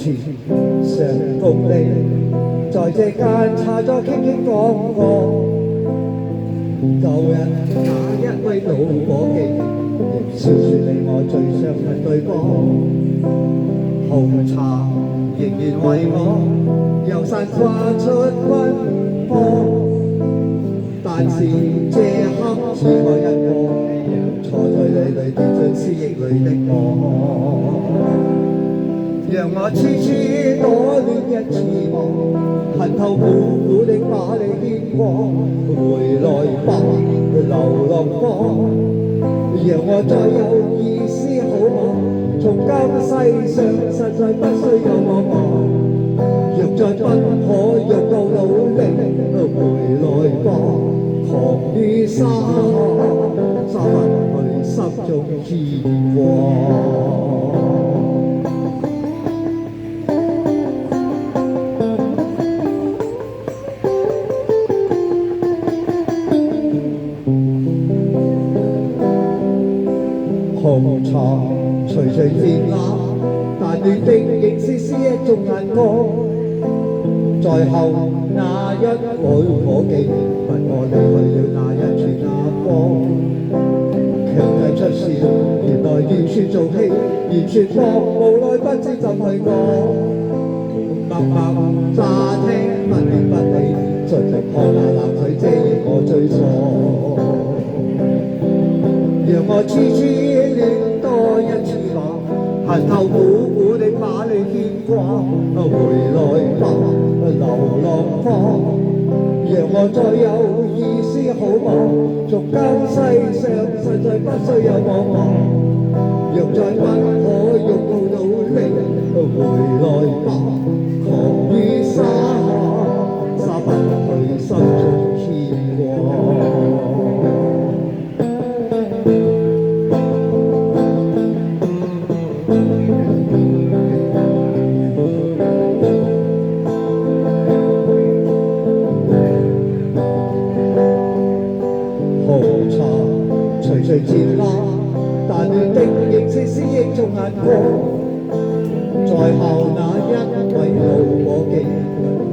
前常共你在這間茶座傾傾講講，舊日那一位老伙計，仍笑說你我最相近對方，紅茶仍然為我由散發出奔波，但是這刻只我一個，坐在你裏跌進思憶裏的我。讓我痴痴躲戀一次望，恨透苦苦的把你牽過，回來吧，流浪方，讓我再有意思好嗎？從今世上實在不需有我忙，若再不可用到努力，回來吧，狂於沙漠，沙不去心中牽掛。紅茶隨隨漸冷，但暖的仍是一種眼光。在後那一位伙計問我離去了那一處那方，強計出笑，原來完全做戲，完全放無奈不知怎去講。默默乍聽不明不理，盡力看那冷水遮掩我追索。讓我痴痴戀多一次吧，恨透苦苦地把你牽掛，回來吧，流浪方，讓我再有意思好嗎？俗間世上實在不需有我忙，若再不可用到努力，回來吧，狂於沙沙不去心中牽掛。紅茶隨隨漸冷，但暖的仍是思憶中眼光。在後那一位老伙計，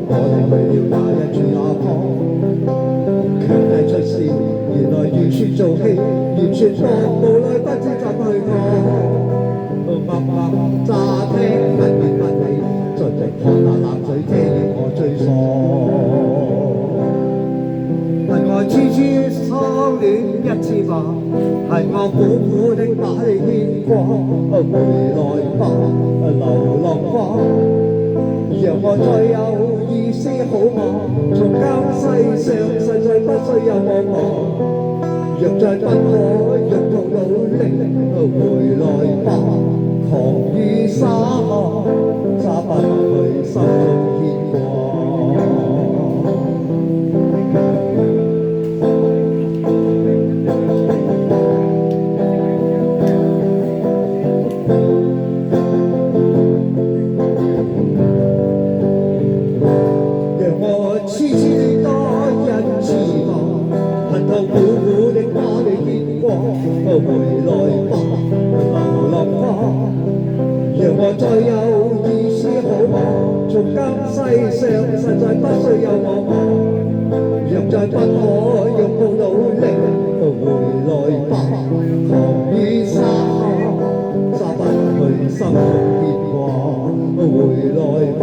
我哋去了那一處那方，強計出笑，原來完全做戲，完全放無奈不知怎去講。默默乍聽不言不理，盡力看那冷水遮掩我追索。恨我痴痴相戀一次吧，恨我苦苦的把你牽掛，回來吧，流浪花，讓我再有意思好嗎？從今世上實在不需有我忙，若再不可用到努力，回來吧，狂於沙漠，沙不去心中牽掛。痴痴多一次吧，恨透苦苦的把你牽掛，回來吧，流浪花，讓我再有意思好嗎？從今世上實在不需有我忙，若再不可用到努力，回來吧，狂於沙沙不去心中牽掛，回來吧。